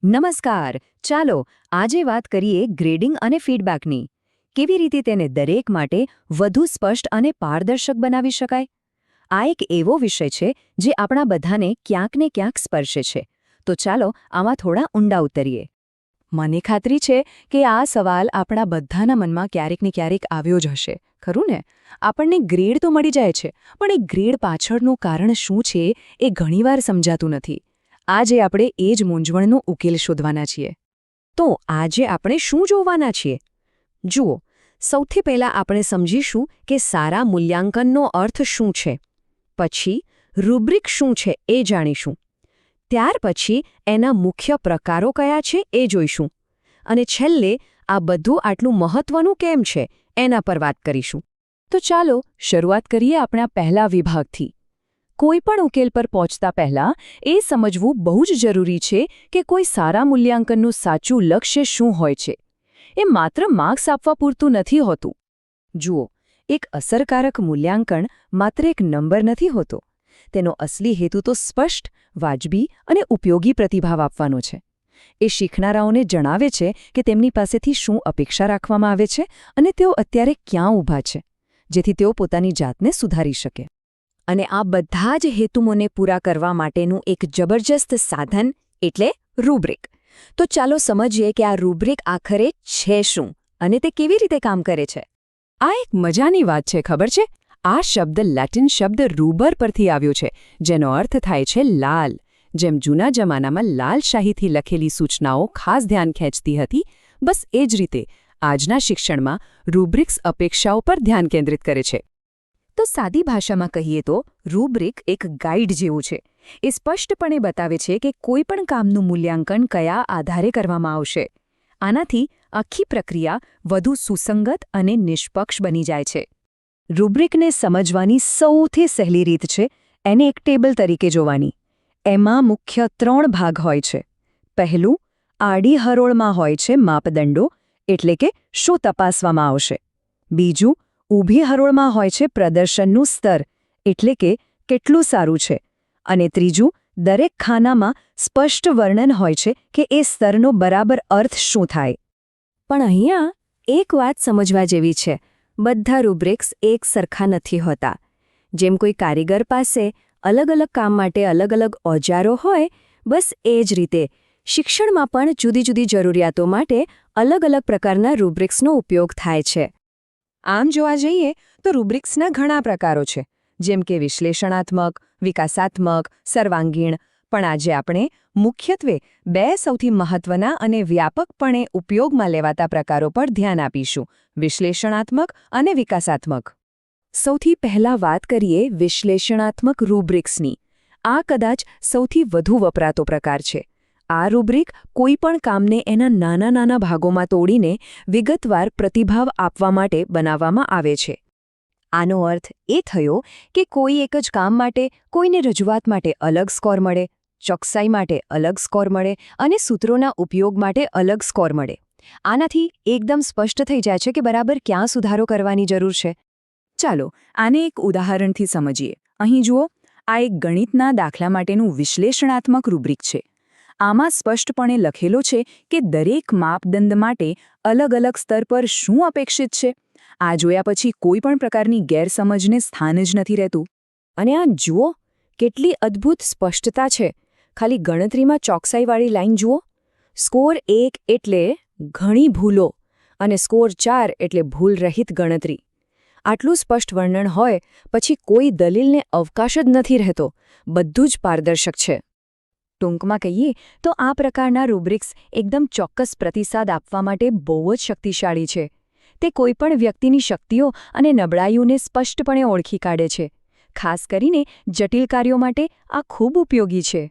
નમસ્કાર. ચાલો આજે વાત કરીએ ગ્રેડિંગ અને ફીડબેકની. કેવી રીતે તેને દરેક માટે વધુ સ્પષ્ટ અને પારદર્શક બનાવી શકાય? આ એક એવો વિષય છે જે આપણા બધાને ક્યાંક ને ક્યાંક સ્પર્શે છે. તો ચાલો આમાં થોડા ઊંડા ઉતરીએ. મને ખાતરી છે કે આ સવાલ આપણા બધાના મનમાં ક્યારેક ને ક્યારેક આવ્યો જ હશે, ખરું ને? આપણને ગ્રેડ તો મળી જાય છે, પણ એ ગ્રેડ પાછળનું કારણ શું છે એ ઘણીવાર સમજાતું નથી. આજે આપણે એ જ મૂંઝવણનો ઉકેલ શોધવાના છીએ. તો આજે આપણે શું જોવાના છીએ? જુઓ, સૌથી પહેલાં આપણે સમજીશું કે સારા મૂલ્યાંકનનો અર્થ શું છે. પછી રૂબ્રિક શું છે એ જાણીશું. ત્યાર પછી એના મુખ્ય પ્રકારો કયા છે એ જોઈશું. અને છેલ્લે આ બધું આટલું મહત્વનું કેમ છે એના પર વાત કરીશું. તો ચાલો શરૂઆત કરીએ આપણા પહેલા વિભાગથી. કોઈ પણ ઉકેલ પર પહોંચતા પહેલાં એ સમજવું બહુ જ જરૂરી છે કે કોઈ સારા મૂલ્યાંકનનું સાચું લક્ષ્ય શું હોય છે. એ માત્ર માર્ક્સ આપવા પૂરતું નથી હોતું. જુઓ, એક અસરકારક મૂલ્યાંકન માત્ર એક નંબર નથી હોતો. તેનો અસલી હેતુ તો સ્પષ્ટ, વાજબી અને ઉપયોગી પ્રતિભાવ આપવાનો છે. એ શીખનારાઓને જણાવે છે કે તેમની પાસેથી શું અપેક્ષા રાખવામાં આવે છે અને તેઓ અત્યારે ક્યાં ઊભા છે, જેથી તેઓ પોતાની જાતને સુધારી શકે. અને આ બધા જ હેતુઓને પૂરા કરવા માટેનું એક જબરજસ્ત સાધન એટલે રૂબ્રિક. તો ચાલો સમજીએ કે આ રૂબ્રિક આખરે છે શું અને તે કેવી રીતે કામ કરે છે. આ એક મજાની વાત છે, ખબર છે? આ શબ્દ લેટિન શબ્દ રૂબર પરથી આવ્યો છે, જેનો અર્થ થાય છે લાલ. જેમ જૂના જમાનામાં લાલ શાહીથી લખેલી સૂચનાઓ ખાસ ધ્યાન ખેંચતી હતી, બસ એ જ રીતે આજના શિક્ષણમાં રૂબ્રિક્સ અપેક્ષાઓ પર ધ્યાન કેન્દ્રિત કરે છે. તો સાદી ભાષામાં કહીએ તો રૂબ્રિક એક ગાઈડ જેવું છે. એ સ્પષ્ટપણે બતાવે છે કે કોઈ પણ કામનું મૂલ્યાંકન કયા આધારે કરવામાં આવશે. આનાથી આખી પ્રક્રિયા વધુ સુસંગત અને નિષ્પક્ષ બની જાય છે. રૂબ્રિકને સમજવાની સૌથી સહેલી રીત છે એને એક ટેબલ તરીકે જોવાની. એમાં મુખ્ય 3 ભાગ હોય છે. પહેલું, આડી હરોળમાં હોય છે માપદંડો, એટલે કે શું તપાસવામાં આવશે. બીજું, ઊભી હરોળમાં હોય છે પ્રદર્શનનું સ્તર, એટલે કે કેટલું સારું છે. અને ત્રીજું, દરેક ખાનામાં સ્પષ્ટ વર્ણન હોય છે કે એ સ્તરનો બરાબર અર્થ શું થાય. પણ અહીંયા એક વાત સમજવા જેવી છે. બધા રૂબ્રિક્સ એક સરખા નથી હોતા. જેમ કોઈ કારીગર પાસે અલગ અલગ કામ માટે અલગ અલગ ઓજારો હોય, બસ એ જ રીતે શિક્ષણમાં પણ જુદી જુદી જરૂરિયાતો માટે અલગ અલગ પ્રકારના રૂબ્રિક્સનો ઉપયોગ થાય છે. આમ જોવા જઈએ તો રૂબ્રિક્સના ઘણા પ્રકારો છે, જેમ કે વિશ્લેષણાત્મક, વિકાસાત્મક, સર્વાંગીણ. પણ આજે આપણે મુખ્યત્વે 2 સૌથી મહત્વના અને વ્યાપકપણે ઉપયોગમાં લેવાતા પ્રકારો પર ધ્યાન આપીશું: વિશ્લેષણાત્મક અને વિકાસાત્મક. સૌથી પહેલા વાત કરીએ વિશ્લેષણાત્મક રૂબ્રિક્સની. આ કદાચ સૌથી વધુ વપરાતો પ્રકાર છે. આ રૂબ્રિક કોઈપણ કામને એના નાના નાના ભાગોમાં તોડીને વિગતવાર પ્રતિભાવ આપવા માટે બનાવવામાં આવે છે. આનો અર્થ એ થયો કે કોઈ એક જ કામ માટે કોઈને રજૂઆત માટે અલગ સ્કોર મળે, ચોકસાઈ માટે અલગ સ્કોર મળે અને સૂત્રોના ઉપયોગ માટે અલગ સ્કોર મળે. આનાથી એકદમ સ્પષ્ટ થઈ જાય છે કે બરાબર ક્યાં સુધારો કરવાની જરૂર છે. ચાલો આને એક ઉદાહરણથી સમજીએ. અહીં જુઓ, આ એક ગણિતના દાખલા માટેનું વિશ્લેષણાત્મક રૂબ્રિક છે. આમાં સ્પષ્ટપણે લખેલો છે કે દરેક માપદંડ માટે અલગ અલગ સ્તર પર શું અપેક્ષિત છે. આ જોયા પછી કોઈ પણ પ્રકારની ગેરસમજને સ્થાન જ નથી રહેતું. અને આ જુઓ, કેટલી અદ્ભુત સ્પષ્ટતા છે. ખાલી ગણતરીમાં ચોકસાઈવાળી લાઈન જુઓ. સ્કોર 1 એટલે ઘણી ભૂલો અને સ્કોર 4 એટલે ભૂલરહિત ગણતરી. આટલું સ્પષ્ટ વર્ણન હોય પછી કોઈ દલીલને અવકાશ જ નથી રહેતો. બધું જ પારદર્શક છે. ટૂંકમાં કહીએ તો આ પ્રકારના રૂબ્રિક્સ એકદમ ચોક્કસ પ્રતિસાદ આપવા માટે બહુ જ શક્તિશાળી છે. તે કોઈપણ વ્યક્તિની શક્તિઓ અને નબળાઈઓને સ્પષ્ટપણે ઓળખી કાઢે છે. ખાસ કરીને જટિલ કાર્યો માટે આ ખૂબ ઉપયોગી છે.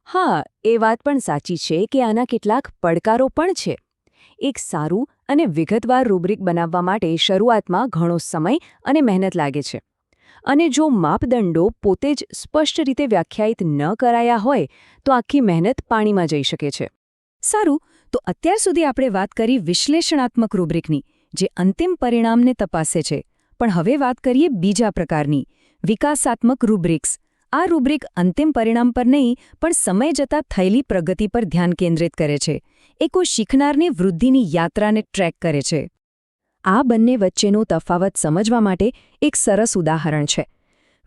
હા, એ વાત પણ સાચી છે કે આના કેટલાક પડકારો પણ છે. એક સારું અને વિગતવાર રૂબ્રિક બનાવવા માટે શરૂઆતમાં ઘણો સમય અને મહેનત લાગે છે. અને જો માપદંડો પોતે જ સ્પષ્ટ રીતે વ્યાખ્યાયિત ન કરાયા હોય તો આખી મહેનત પાણીમાં જઈ શકે છે. સારું, તો અત્યાર સુધી આપણે વાત કરી વિશ્લેષણાત્મક રૂબ્રિકની, જે અંતિમ પરિણામને તપાસે છે. પણ હવે વાત કરીએ બીજા પ્રકારની, વિકાસાત્મક રૂબ્રિક્સ. આ રૂબ્રિક અંતિમ પરિણામ પર નહીં પણ સમય જતાં થયેલી પ્રગતિ પર ધ્યાન કેન્દ્રિત કરે છે. એ કોઈ શીખનારની વૃદ્ધિની યાત્રાને ટ્રેક કરે છે. આ બંને વચ્ચેનો તફાવત સમજવા માટે એક સરસ ઉદાહરણ છે.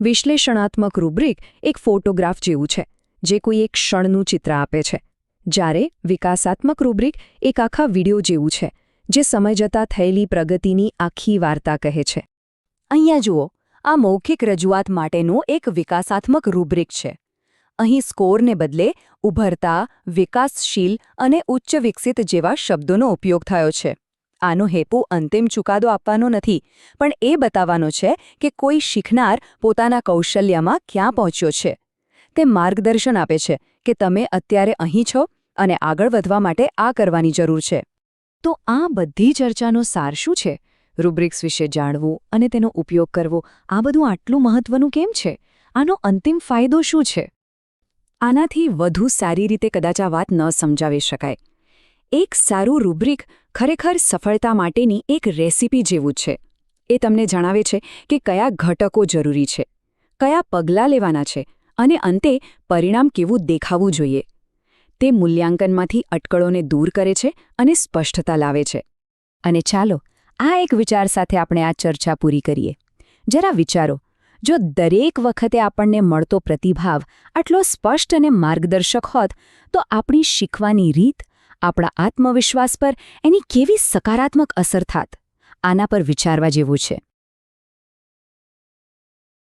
વિશ્લેષણાત્મક રૂબ્રિક એક ફોટોગ્રાફ જેવું છે, જે કોઈ એક ક્ષણનું ચિત્ર આપે છે, જ્યારે વિકાસાત્મક રૂબ્રિક એક આખા વિડિયો જેવું છે, જે સમય જતાં થયેલી પ્રગતિની આખી વાર્તા કહે છે. અહીંયા જુઓ, આ મૌખિક રજૂઆત માટેનો એક વિકાસાત્મક રૂબ્રિક છે. અહીં સ્કોરને બદલે ઉભરતા, વિકાસશીલ અને ઉચ્ચ વિકસિત જેવા શબ્દોનો ઉપયોગ થયો છે. આનો હેતુ અંતિમ ચુકાદો આપવાનો નથી, પણ એ બતાવવાનો છે કે કોઈ શીખનાર પોતાના કૌશલ્યમાં ક્યાં પહોંચ્યો છે. તે માર્ગદર્શન આપે છે કે તમે અત્યારે અહીં છો અને આગળ વધવા માટે આ કરવાની જરૂર છે. તો આ બધી ચર્ચાનો સાર શું છે? રૂબ્રિક્સ વિશે જાણવું અને તેનો ઉપયોગ કરવો, આ બધું આટલું મહત્વનું કેમ છે? આનો અંતિમ ફાયદો શું છે? આનાથી વધુ સારી રીતે કદાચ આ વાત ન સમજાવી શકાય. એક સારું રૂબ્રિક ખરેખર સફળતા માટેની એક રેસીપી જેવું છે. એ તમને જણાવે છે કે કયા ઘટકો જરૂરી છે, કયા પગલાં લેવાના છે અને અંતે પરિણામ કેવું દેખાવું જોઈએ. તે મૂલ્યાંકનમાંથી અટકળોને દૂર કરે છે અને સ્પષ્ટતા લાવે છે. અને ચાલો, આ એક વિચાર સાથે આપણે આ ચર્ચા પૂરી કરીએ. જરા વિચારો, જો દરેક વખતે આપણને મળતો પ્રતિભાવ આટલો સ્પષ્ટ અને માર્ગદર્શક હોત, તો આપણી શીખવાની રીત, આપણા આત્મવિશ્વાસ પર એની કેવી સકારાત્મક અસર થાત? આના પર વિચારવા જેવું છે.